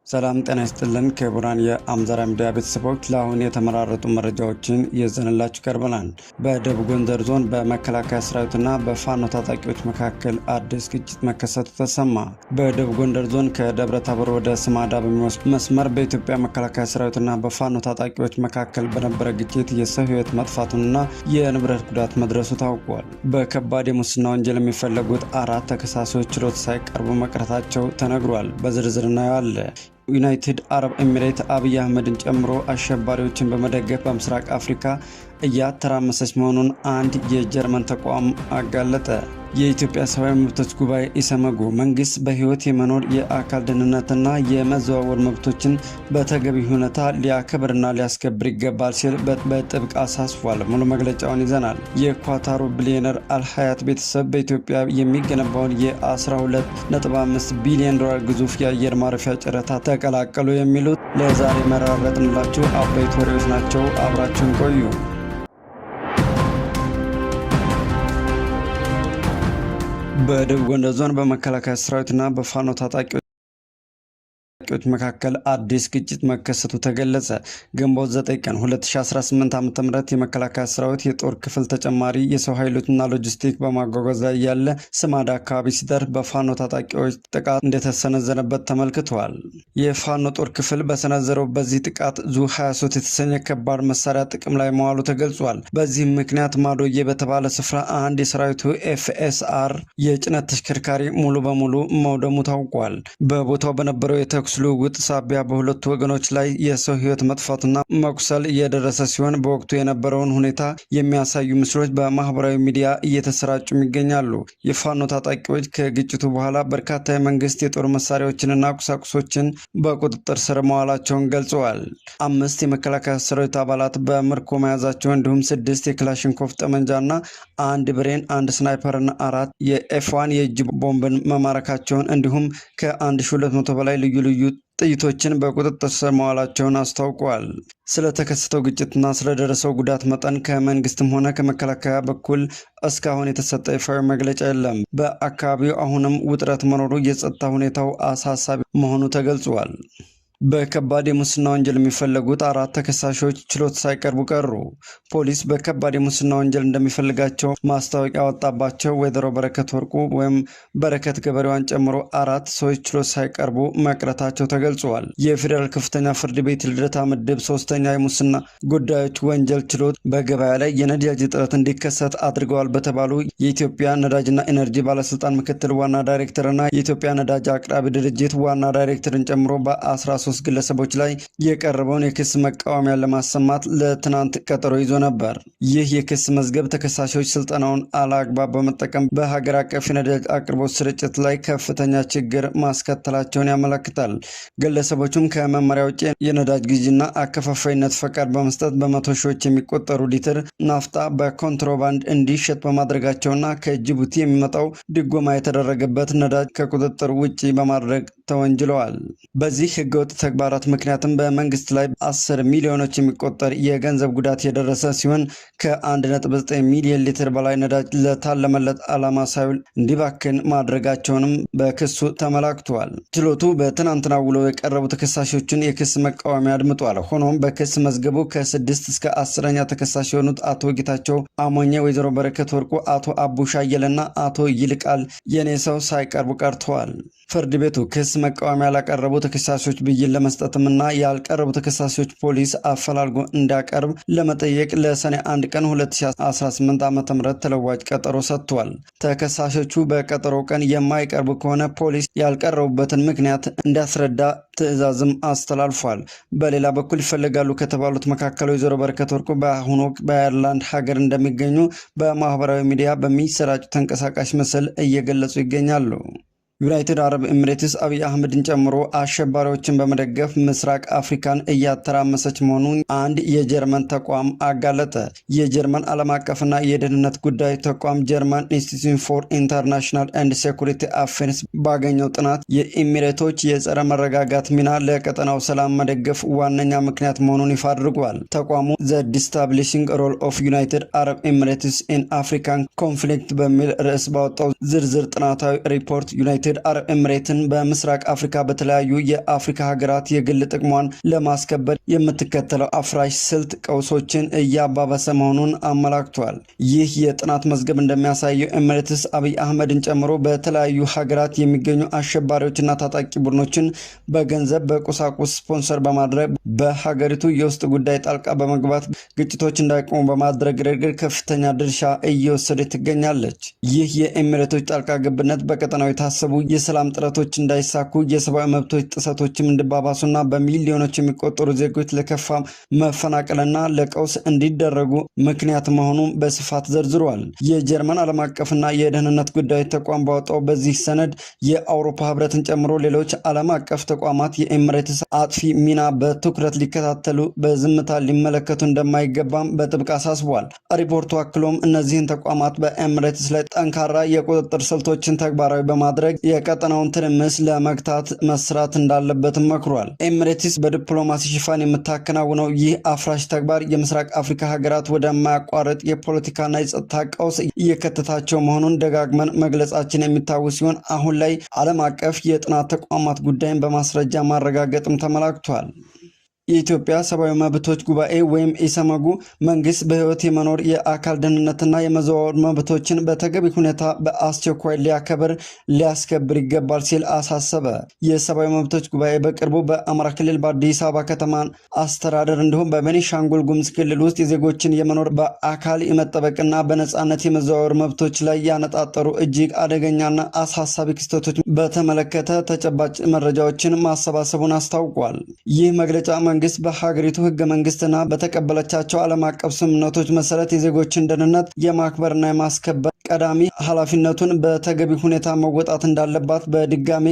ሰላም ጤና ይስጥልን ክቡራን የአምዛራ ሚዲያ ቤተሰቦች ለአሁን የተመራረጡ መረጃዎችን ይዘንላችሁ ቀርበናል። በደቡብ ጎንደር ዞን በመከላከያ ሰራዊትና በፋኖ ታጣቂዎች መካከል አዲስ ግጭት መከሰቱ ተሰማ። በደቡብ ጎንደር ዞን ከደብረ ታቦር ወደ ስማዳ በሚወስድ መስመር በኢትዮጵያ መከላከያ ሰራዊትና በፋኖ ታጣቂዎች መካከል በነበረ ግጭት የሰው ሕይወት መጥፋቱንና የንብረት ጉዳት መድረሱ ታውቋል። በከባድ የሙስና ወንጀል የሚፈለጉት 4 ተከሳሾች ችሎት ሳይቀርቡ መቅረታቸው ተነግሯል። በዝርዝር እናየዋለን። ዩናይትድ አረብ ኤሚሬት አብይ አህመድን ጨምሮ አሸባሪዎችን በመደገፍ በምስራቅ አፍሪካ እያተራመሰች መሆኑን አንድ የጀርመን ተቋም አጋለጠ። የኢትዮጵያ ሰብአዊ መብቶች ጉባኤ ኢሰመጉ መንግስት በህይወት የመኖር የአካል ደህንነትና የመዘዋወር መብቶችን በተገቢ ሁኔታ ሊያከብርና ሊያስከብር ይገባል ሲል በጥብቅ አሳስቧል። ሙሉ መግለጫውን ይዘናል። የኳታሩ ቢሊዮነር አልሀያት ቤተሰብ በኢትዮጵያ የሚገነባውን የ12.5 ቢሊዮን ዶላር ግዙፍ የአየር ማረፊያ ጨረታ ተቀላቀሉ። የሚሉት ለዛሬ መራረጥንላችሁ አበይት ወሬዎች ናቸው። አብራችሁን ቆዩ። በደቡብ ጎንደር ዞን በመከላከያ ሰራዊትና በፋኖ ታጣቂዎች መካከል አዲስ ግጭት መከሰቱ ተገለጸ። ግንቦት 9 ቀን 2018 ዓ.ም የመከላከያ ሰራዊት የጦር ክፍል ተጨማሪ የሰው ኃይሎችና ሎጂስቲክ በማጓጓዝ ላይ ያለ ስማዳ አካባቢ ሲደርስ በፋኖ ታጣቂዎች ጥቃት እንደተሰነዘረበት ተመልክቷል። የፋኖ ጦር ክፍል በሰነዘረው በዚህ ጥቃት ዙ 23 የተሰኘ ከባድ መሳሪያ ጥቅም ላይ መዋሉ ተገልጿል። በዚህም ምክንያት ማዶዬ በተባለ ስፍራ አንድ የሰራዊቱ ኤፍኤስአር የጭነት ተሽከርካሪ ሙሉ በሙሉ መውደሙ ታውቋል። በቦታው በነበረው የተኩስ ልውውጥ ሳቢያ በሁለቱ ወገኖች ላይ የሰው ሕይወት መጥፋትና መቁሰል እየደረሰ ሲሆን በወቅቱ የነበረውን ሁኔታ የሚያሳዩ ምስሎች በማህበራዊ ሚዲያ እየተሰራጩ ይገኛሉ። የፋኖ ታጣቂዎች ከግጭቱ በኋላ በርካታ የመንግስት የጦር መሳሪያዎችንና ቁሳቁሶችን በቁጥጥር ስር መዋላቸውን ገልጸዋል። 5 የመከላከያ ሰራዊት አባላት በምርኮ መያዛቸው እንዲሁም 6 የክላሽንኮቭ ጠመንጃና 1 ብሬን፣ 1 ስናይፐርና 4 የኤፍ1 የእጅ ቦምብን መማረካቸውን እንዲሁም ከ1200 በላይ ልዩ ልዩ ጥይቶችን በቁጥጥር ስር መዋላቸውን አስታውቀዋል። ስለተከሰተው ግጭትና ስለደረሰው ጉዳት መጠን ከመንግስትም ሆነ ከመከላከያ በኩል እስካሁን የተሰጠ ይፋዊ መግለጫ የለም። በአካባቢው አሁንም ውጥረት መኖሩ የጸጥታ ሁኔታው አሳሳቢ መሆኑ ተገልጿል። በከባድ የሙስና ወንጀል የሚፈለጉት 4 ተከሳሾች ችሎት ሳይቀርቡ ቀሩ። ፖሊስ በከባድ የሙስና ወንጀል እንደሚፈልጋቸው ማስታወቂያ ወጣባቸው ወይዘሮ በረከት ወርቁ ወይም በረከት ገበሬዋን ጨምሮ 4 ሰዎች ችሎት ሳይቀርቡ መቅረታቸው ተገልጿል። የፌዴራል ከፍተኛ ፍርድ ቤት ልደታ ምድብ 3ኛ የሙስና ጉዳዮች ወንጀል ችሎት በገበያ ላይ የነዳጅ እጥረት እንዲከሰት አድርገዋል በተባሉ የኢትዮጵያ ነዳጅና ኢነርጂ ባለስልጣን ምክትል ዋና ዳይሬክተርና የኢትዮጵያ ነዳጅ አቅራቢ ድርጅት ዋና ዳይሬክተርን ጨምሮ በ13 ግለሰቦች ላይ የቀረበውን የክስ መቃወሚያ ለማሰማት ለትናንት ቀጠሮ ይዞ ነበር። ይህ የክስ መዝገብ ተከሳሾች ስልጣናውን አላግባብ በመጠቀም በሀገር አቀፍ የነዳጅ አቅርቦት ስርጭት ላይ ከፍተኛ ችግር ማስከተላቸውን ያመለክታል። ግለሰቦቹም ከመመሪያ ውጭ የነዳጅ ግዢና አከፋፋይነት ፈቃድ በመስጠት በመቶ ሺዎች የሚቆጠሩ ሊትር ናፍጣ በኮንትሮባንድ እንዲሸጥ በማድረጋቸውና ከጅቡቲ የሚመጣው ድጎማ የተደረገበት ነዳጅ ከቁጥጥር ውጪ በማድረግ ተወንጅለዋል። በዚህ ህገወጥ ተግባራት ምክንያትም በመንግስት ላይ 10 ሚሊዮኖች የሚቆጠር የገንዘብ ጉዳት የደረሰ ሲሆን ከ1.9 ሚሊዮን ሊትር በላይ ነዳጅ ለታለመለት ዓላማ ሳይውል እንዲባክን ማድረጋቸውንም በክሱ ተመላክቷል። ችሎቱ በትናንትናው ውሎ የቀረቡ ተከሳሾችን የክስ መቃወሚያ አድምጧል። ሆኖም በክስ መዝገቡ ከ6 እስከ 10ኛ ተከሳሽ የሆኑት አቶ ጌታቸው አሞኘ፣ ወይዘሮ በረከት ወርቁ፣ አቶ አቡሻ አየለና አቶ ይልቃል የኔሰው ሳይቀርቡ ቀርተዋል። ፍርድ ቤቱ ክስ መቃወሚያ ላቀረቡ ተከሳሾች ብይን ለመስጠትምና ያልቀረቡ ተከሳሾች ፖሊስ አፈላልጎ እንዲያቀርብ ለመጠየቅ ለሰኔ 1 ቀን 2018 ዓ.ም ተለዋጭ ቀጠሮ ሰጥቷል። ተከሳሾቹ በቀጠሮ ቀን የማይቀርቡ ከሆነ ፖሊስ ያልቀረቡበትን ምክንያት እንዲያስረዳ ትዕዛዝም አስተላልፏል። በሌላ በኩል ይፈልጋሉ ከተባሉት መካከል ወይዘሮ በረከት ወርቁ በአሁኑ ወቅት በአየርላንድ ሀገር እንደሚገኙ በማህበራዊ ሚዲያ በሚሰራጩ ተንቀሳቃሽ ምስል እየገለጹ ይገኛሉ። ዩናይትድ አረብ ኤሚሬትስ አብይ አህመድን ጨምሮ አሸባሪዎችን በመደገፍ ምስራቅ አፍሪካን እያተራመሰች መሆኑን አንድ የጀርመን ተቋም አጋለጠ። የጀርመን ዓለም አቀፍና የደህንነት ጉዳይ ተቋም ጀርመን ኢንስቲትዩት ፎር ኢንተርናሽናል ኤንድ ሴኩሪቲ አፌርስ ባገኘው ጥናት የኤሚሬቶች የጸረ መረጋጋት ሚና ለቀጠናው ሰላም መደገፍ ዋነኛ ምክንያት መሆኑን ይፋ አድርጓል። ተቋሙ ዘ ዲስታብሊሽንግ ሮል ኦፍ ዩናይትድ አረብ ኤሚሬትስ ኢን አፍሪካን ኮንፍሊክት በሚል ርዕስ ባወጣው ዝርዝር ጥናታዊ ሪፖርት ዩናይትድ ዩናይትድ አረብ ኤምሬትን በምስራቅ አፍሪካ በተለያዩ የአፍሪካ ሀገራት የግል ጥቅሟን ለማስከበር የምትከተለው አፍራሽ ስልት ቀውሶችን እያባባሰ መሆኑን አመላክቷል። ይህ የጥናት መዝገብ እንደሚያሳየው ኤምሬትስ አብይ አህመድን ጨምሮ በተለያዩ ሀገራት የሚገኙ አሸባሪዎችና ታጣቂ ቡድኖችን በገንዘብ በቁሳቁስ ስፖንሰር በማድረግ በሀገሪቱ የውስጥ ጉዳይ ጣልቃ በመግባት ግጭቶች እንዳይቆሙ በማድረግ ረገድ ከፍተኛ ድርሻ እየወሰደች ትገኛለች። ይህ የኤሚሬቶች ጣልቃ ገብነት በቀጠናው የታሰቡ የሰላም ጥረቶች እንዳይሳኩ፣ የሰብአዊ መብቶች ጥሰቶችም እንዲባባሱና በሚሊዮኖች የሚቆጠሩ ዜጎች ለከፋ መፈናቀልና ለቀውስ እንዲደረጉ ምክንያት መሆኑን በስፋት ዘርዝሯል። የጀርመን ዓለም አቀፍና የደህንነት ጉዳዮች ተቋም ባወጣው በዚህ ሰነድ የአውሮፓ ህብረትን ጨምሮ ሌሎች ዓለም አቀፍ ተቋማት የኤሚሬትስ አጥፊ ሚና በትኩረት ሊከታተሉ በዝምታ ሊመለከቱ እንደማይገባም በጥብቅ አሳስቧል። ሪፖርቱ አክሎም እነዚህን ተቋማት በኤሚሬትስ ላይ ጠንካራ የቁጥጥር ስልቶችን ተግባራዊ በማድረግ የቀጠናውን ትርምስ ለመግታት መስራት እንዳለበትም መክሯል። ኤሚሬትስ በዲፕሎማሲ ሽፋን የምታከናውነው ይህ አፍራሽ ተግባር የምስራቅ አፍሪካ ሀገራት ወደማያቋርጥ የፖለቲካና የጸጥታ ቀውስ እየከተታቸው መሆኑን ደጋግመን መግለጻችን የሚታወስ ሲሆን አሁን ላይ ዓለም አቀፍ የጥናት ተቋማት ጉዳይን በማስረጃ ማረጋገጥም ተመላክቷል። የኢትዮጵያ ሰብአዊ መብቶች ጉባኤ ወይም ኢሰመጉ መንግስት በህይወት የመኖር የአካል ደህንነትና የመዘዋወር መብቶችን በተገቢ ሁኔታ በአስቸኳይ ሊያስከብር ይገባል ሲል አሳሰበ። የሰብአዊ መብቶች ጉባኤ በቅርቡ በአማራ ክልል በአዲስ አበባ ከተማ አስተዳደር እንዲሁም በቤኒሻንጉል ጉሙዝ ክልል ውስጥ የዜጎችን የመኖር በአካል የመጠበቅና በነጻነት የመዘዋወር መብቶች ላይ ያነጣጠሩ እጅግ አደገኛና አሳሳቢ ክስተቶች በተመለከተ ተጨባጭ መረጃዎችን ማሰባሰቡን አስታውቋል። ይህ መግለጫ መንግስት በሀገሪቱ ህገ መንግስትና በተቀበለቻቸው ዓለም አቀፍ ስምምነቶች መሰረት የዜጎችን ደህንነት የማክበርና የማስከበር ቀዳሚ ኃላፊነቱን በተገቢ ሁኔታ መወጣት እንዳለባት በድጋሜ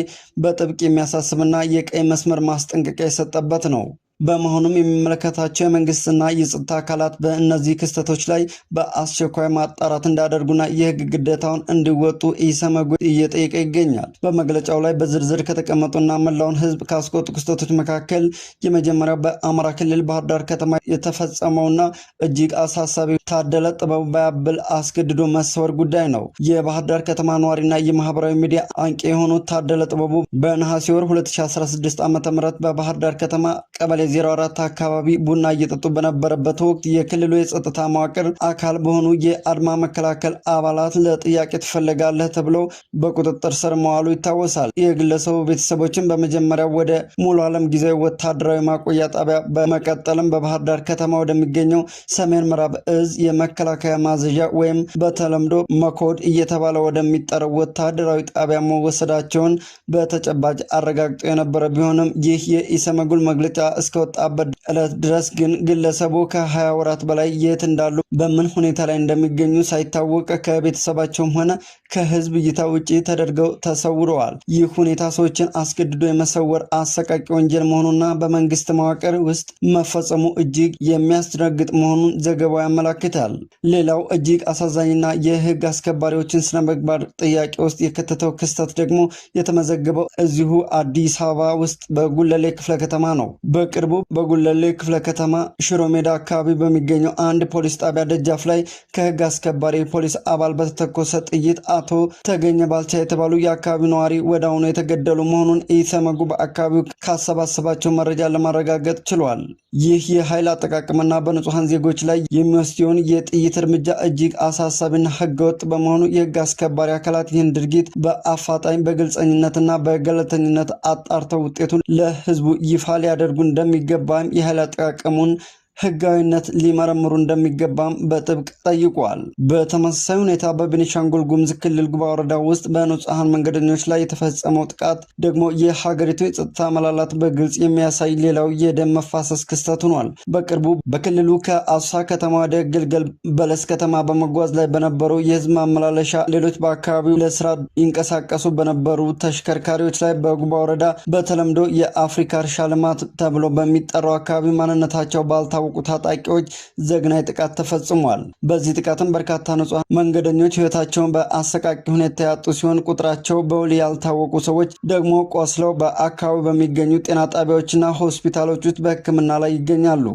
በጥብቅ የሚያሳስብና የቀይ መስመር ማስጠንቀቂያ የሰጠበት ነው። በመሆኑም የሚመለከታቸው የመንግስትና የጸጥታ አካላት በእነዚህ ክስተቶች ላይ በአስቸኳይ ማጣራት እንዳደርጉና የህግ ግዴታውን እንዲወጡ ኢሰመጉ እየጠየቀ ይገኛል። በመግለጫው ላይ በዝርዝር ከተቀመጡና መላውን ህዝብ ካስቆጡ ክስተቶች መካከል የመጀመሪያው በአማራ ክልል ባህር ዳር ከተማ የተፈጸመውና እጅግ አሳሳቢ ታደለ ጥበቡ ባያብል አስገድዶ መሰወር ጉዳይ ነው። የባህር ዳር ከተማ ነዋሪና የማህበራዊ ሚዲያ አንቂ የሆኑት ታደለ ጥበቡ በነሐሴ ወር 2016 ዓ.ም በባህር ዳር ከተማ ቀበሌ 04 አካባቢ ቡና እየጠጡ በነበረበት ወቅት የክልሉ የጸጥታ መዋቅር አካል በሆኑ የአድማ መከላከል አባላት ለጥያቄ ትፈለጋለህ ተብሎ በቁጥጥር ስር መዋሉ ይታወሳል። የግለሰቡ ቤተሰቦችን በመጀመሪያ ወደ ሙሉ ዓለም ጊዜያዊ ወታደራዊ ማቆያ ጣቢያ በመቀጠልም በባህር ዳር ከተማ ወደሚገኘው ሰሜን ምዕራብ እዝ የመከላከያ ማዘዣ ወይም በተለምዶ መኮድ እየተባለ ወደሚጠራው ወታደራዊ ጣቢያ መወሰዳቸውን በተጨባጭ አረጋግጦ የነበረ ቢሆንም ይህ የኢሰመጉል መግለጫ እስከወጣበት ዕለት ድረስ ግን ግለሰቡ ከ20 ወራት በላይ የት እንዳሉ በምን ሁኔታ ላይ እንደሚገኙ ሳይታወቅ ከቤተሰባቸውም ሆነ ከህዝብ እይታ ውጪ ተደርገው ተሰውረዋል። ይህ ሁኔታ ሰዎችን አስገድዶ የመሰወር አሰቃቂ ወንጀል መሆኑና በመንግስት መዋቅር ውስጥ መፈጸሙ እጅግ የሚያስደነግጥ መሆኑን ዘገባው ያመላክታል። ሌላው እጅግ አሳዛኝና የህግ አስከባሪዎችን ስነ ምግባር ጥያቄ ውስጥ የከተተው ክስተት ደግሞ የተመዘገበው እዚሁ አዲስ አበባ ውስጥ በጉለሌ ክፍለ ከተማ ነው። በቅርቡ በጉለሌ ክፍለ ከተማ ሽሮ ሜዳ አካባቢ በሚገኘው አንድ ፖሊስ ጣቢያ ደጃፍ ላይ ከህግ አስከባሪ ፖሊስ አባል በተተኮሰ ጥይት አቶ ተገኘ ባልቻ የተባሉ የአካባቢው ነዋሪ ወዲያውኑ የተገደሉ መሆኑን ኢሰመጉ በአካባቢው ካሰባሰባቸው መረጃ ለማረጋገጥ ችሏል። ይህ የኃይል አጠቃቀምና በንጹሐን ዜጎች ላይ የሚወስደውን የጥይት እርምጃ እጅግ አሳሳቢና ህገወጥ በመሆኑ የህግ አስከባሪ አካላት ይህን ድርጊት በአፋጣኝ በግልጸኝነትና በገለልተኝነት አጣርተው ውጤቱን ለህዝቡ ይፋ ሊያደርጉ እንደሚገባም የኃይል አጠቃቀሙን ህጋዊነት ሊመረምሩ እንደሚገባም በጥብቅ ጠይቋል። በተመሳሳይ ሁኔታ በቤኒሻንጉል ጉሙዝ ክልል ጉባ ወረዳ ውስጥ በንጹሐን መንገደኞች ላይ የተፈጸመው ጥቃት ደግሞ የሀገሪቱ የጸጥታ መላላት በግልጽ የሚያሳይ ሌላው የደም መፋሰስ ክስተት ሆኗል። በቅርቡ በክልሉ ከአሶሳ ከተማ ወደ ግልገል በለስ ከተማ በመጓዝ ላይ በነበሩ የህዝብ ማመላለሻ ሌሎች በአካባቢው ለስራ ይንቀሳቀሱ በነበሩ ተሽከርካሪዎች ላይ በጉባ ወረዳ በተለምዶ የአፍሪካ እርሻ ልማት ተብሎ በሚጠራው አካባቢ ማንነታቸው ባልታ ባልታወቁ ታጣቂዎች ዘግናኝ ጥቃት ተፈጽሟል። በዚህ ጥቃትም በርካታ ንጹሃን መንገደኞች ሕይወታቸውን በአሰቃቂ ሁኔታ ያጡ ሲሆን ቁጥራቸው በውል ያልታወቁ ሰዎች ደግሞ ቆስለው በአካባቢው በሚገኙ ጤና ጣቢያዎችና ሆስፒታሎች ውስጥ በሕክምና ላይ ይገኛሉ።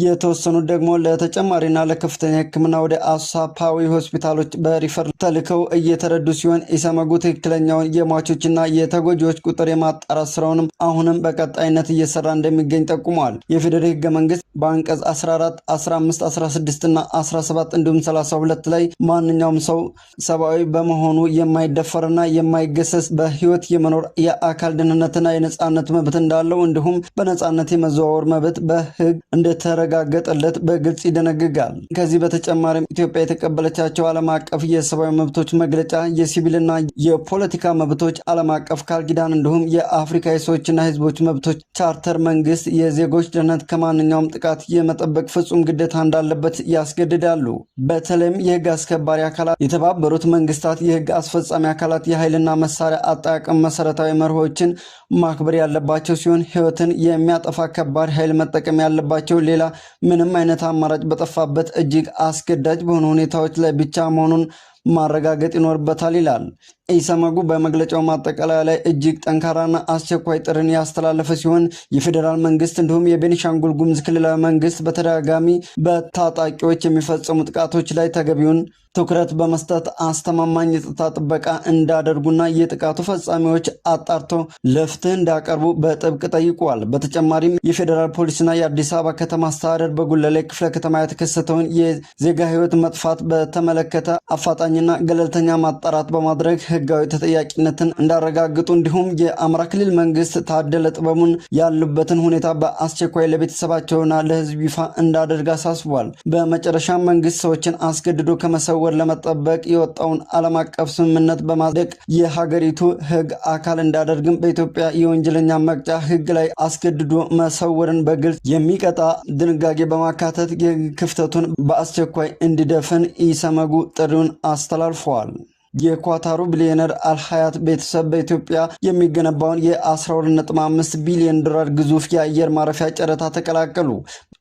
የተወሰኑት ደግሞ ለተጨማሪና ለከፍተኛ ሕክምና ወደ አሳፓዊ ሆስፒታሎች በሪፈር ተልከው እየተረዱ ሲሆን ኢሰመጉ ትክክለኛውን የሟቾችና የተጎጂዎች ቁጥር የማጣራት ስራውንም አሁንም በቀጣይነት እየሰራ እንደሚገኝ ጠቁሟል። የፌዴራል ሕገ መንግስት በአንቀጽ 14፣ 15፣ 16 እና 17 እንዲሁም 32 ላይ ማንኛውም ሰው ሰብአዊ በመሆኑ የማይደፈርና የማይገሰስ በህይወት የመኖር የአካል ደህንነትና የነጻነት መብት እንዳለው እንዲሁም በነጻነት የመዘዋወር መብት በህግ እንደተረጋገጠለት በግልጽ ይደነግጋል። ከዚህ በተጨማሪም ኢትዮጵያ የተቀበለቻቸው ዓለም አቀፍ የሰብአዊ መብቶች መግለጫ፣ የሲቪልና የፖለቲካ መብቶች ዓለም አቀፍ ቃል ኪዳን እንዲሁም የአፍሪካ የሰዎችና ህዝቦች መብቶች ቻርተር መንግስት የዜጎች ደህንነት ከማንኛውም ጥቃት የመጠበቅ ፍጹም ግዴታ እንዳለበት ያስገድዳሉ። በተለይም የህግ አስከባሪ አካላት የተባበሩት መንግስታት የህግ አስፈጻሚ አካላት የኃይልና መሳሪያ አጠቃቀም መሰረታዊ መርሆችን ማክበር ያለባቸው ሲሆን ህይወትን የሚያጠፋ ከባድ ኃይል መጠቀም ያለባቸው ሌላ ምንም አይነት አማራጭ በጠፋበት እጅግ አስገዳጅ በሆኑ ሁኔታዎች ላይ ብቻ መሆኑን ማረጋገጥ ይኖርበታል ይላል። ኢሰመጉ በመግለጫው ማጠቃለያ ላይ እጅግ ጠንካራና አስቸኳይ ጥሪን ያስተላለፈ ሲሆን የፌዴራል መንግስት እንዲሁም የቤኒሻንጉል ጉሙዝ ክልላዊ መንግስት በተደጋጋሚ በታጣቂዎች የሚፈጸሙ ጥቃቶች ላይ ተገቢውን ትኩረት በመስጠት አስተማማኝ የጸጥታ ጥበቃ እንዳደርጉና የጥቃቱ ፈጻሚዎች አጣርተው ለፍትህ እንዳቀርቡ በጥብቅ ጠይቋል። በተጨማሪም የፌዴራል ፖሊስና የአዲስ አበባ ከተማ አስተዳደር በጉለሌ ክፍለ ከተማ የተከሰተውን የዜጋ ህይወት መጥፋት በተመለከተ አፋጣኝና ገለልተኛ ማጣራት በማድረግ ህጋዊ ተጠያቂነትን እንዳረጋግጡ እንዲሁም የአማራ ክልል መንግስት ታደለ ጥበቡን ያሉበትን ሁኔታ በአስቸኳይ ለቤተሰባቸውና ለህዝብ ይፋ እንዳደርግ አሳስቧል። በመጨረሻም መንግስት ሰዎችን አስገድዶ ከመሰወር ለመጠበቅ የወጣውን ዓለም አቀፍ ስምምነት በማጽደቅ የሀገሪቱ ህግ አካል እንዳደርግም በኢትዮጵያ የወንጀለኛ መቅጫ ህግ ላይ አስገድዶ መሰወርን በግልጽ የሚቀጣ ድንጋጌ በማካተት የህግ ክፍተቱን በአስቸኳይ እንዲደፍን ኢሰመጉ ጥሪውን አስተላልፈዋል። የኳታሩ ቢሊዮነር አልሀያት ቤተሰብ በኢትዮጵያ የሚገነባውን የ12.5 ቢሊዮን ዶላር ግዙፍ የአየር ማረፊያ ጨረታ ተቀላቀሉ።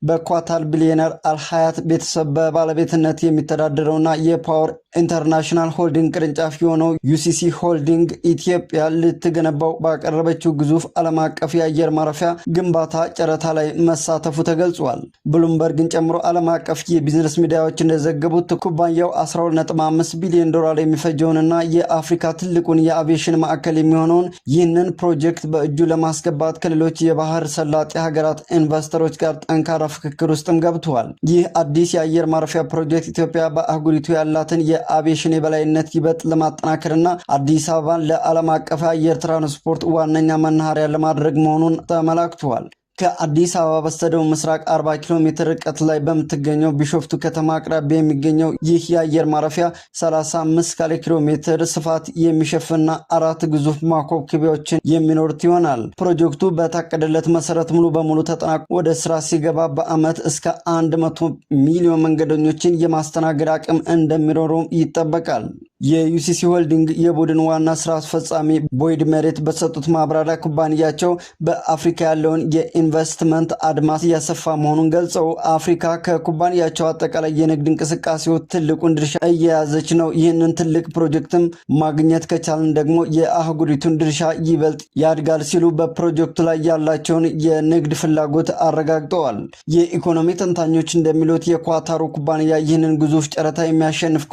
በኳታር ቢሊዮነር አልሀያት ቤተሰብ በባለቤትነት የሚተዳደረውና የፓወር ኢንተርናሽናል ሆልዲንግ ቅርንጫፍ የሆነው ዩሲሲ ሆልዲንግ ኢትዮጵያ ልትገነባው ባቀረበችው ግዙፍ ዓለም አቀፍ የአየር ማረፊያ ግንባታ ጨረታ ላይ መሳተፉ ተገልጿል። ብሉምበርግን ጨምሮ ዓለም አቀፍ የቢዝነስ ሚዲያዎች እንደዘገቡት ኩባንያው 12.5 ቢሊዮን ዶላር የሚፈጀውንና የአፍሪካ ትልቁን የአቪዬሽን ማዕከል የሚሆነውን ይህንን ፕሮጀክት በእጁ ለማስገባት ከሌሎች የባህር ሰላጤ ሀገራት ኢንቨስተሮች ጋር ጠንካራ ፍክክር ውስጥም ገብተዋል። ይህ አዲስ የአየር ማረፊያ ፕሮጀክት ኢትዮጵያ በአህጉሪቱ ያላትን የአቪዬሽን የበላይነት ይበልጥ ለማጠናከርና አዲስ አበባን ለዓለም አቀፍ አየር ትራንስፖርት ዋነኛ መናኸሪያ ለማድረግ መሆኑን ተመላክቷል። ከአዲስ አበባ በስተደቡብ ምስራቅ 40 ኪሎ ሜትር ርቀት ላይ በምትገኘው ቢሾፍቱ ከተማ አቅራቢያ የሚገኘው ይህ የአየር ማረፊያ 35 ኪሎ ሜትር ስፋት የሚሸፍንና 4 ግዙፍ ማኮብኮቢያዎችን የሚኖሩት ይሆናል። ፕሮጀክቱ በታቀደለት መሰረት ሙሉ በሙሉ ተጠናቆ ወደ ስራ ሲገባ በዓመት እስከ 100 ሚሊዮን መንገደኞችን የማስተናገድ አቅም እንደሚኖረው ይጠበቃል። የዩሲሲ ሆልዲንግ የቡድን ዋና ስራ አስፈጻሚ ቦይድ መሬት በሰጡት ማብራሪያ ኩባንያቸው በአፍሪካ ያለውን የኢንቨስትመንት አድማስ እያሰፋ መሆኑን ገልጸው አፍሪካ ከኩባንያቸው አጠቃላይ የንግድ እንቅስቃሴው ትልቁን ድርሻ እየያዘች ነው። ይህንን ትልቅ ፕሮጀክትም ማግኘት ከቻልን ደግሞ የአህጉሪቱን ድርሻ ይበልጥ ያድጋል ሲሉ በፕሮጀክቱ ላይ ያላቸውን የንግድ ፍላጎት አረጋግጠዋል። የኢኮኖሚ ተንታኞች እንደሚሉት የኳታሩ ኩባንያ ይህንን ግዙፍ ጨረታ የሚያሸንፍ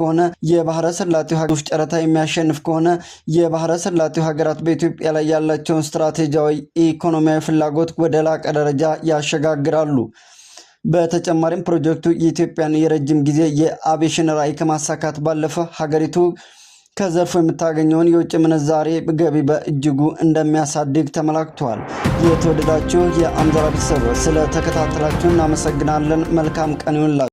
ከሆነ የባህረ ሰላጤው ሀገራት በኢትዮጵያ ላይ ያላቸውን ስትራቴጂያዊ ኢኮኖሚያዊ ፍላጎት ወደ ላቀ ደረጃ ያሸጋግራሉ። በተጨማሪም ፕሮጀክቱ የኢትዮጵያን የረጅም ጊዜ የአቪዬሽን ራዕይ ከማሳካት ባለፈ ሀገሪቱ ከዘርፉ የምታገኘውን የውጭ ምንዛሬ ገቢ በእጅጉ እንደሚያሳድግ ተመላክቷል። የተወደዳችሁ የአምዛራ ቤተሰቦች ስለተከታተላችሁ እናመሰግናለን። መልካም ቀን ይሁንላችሁ።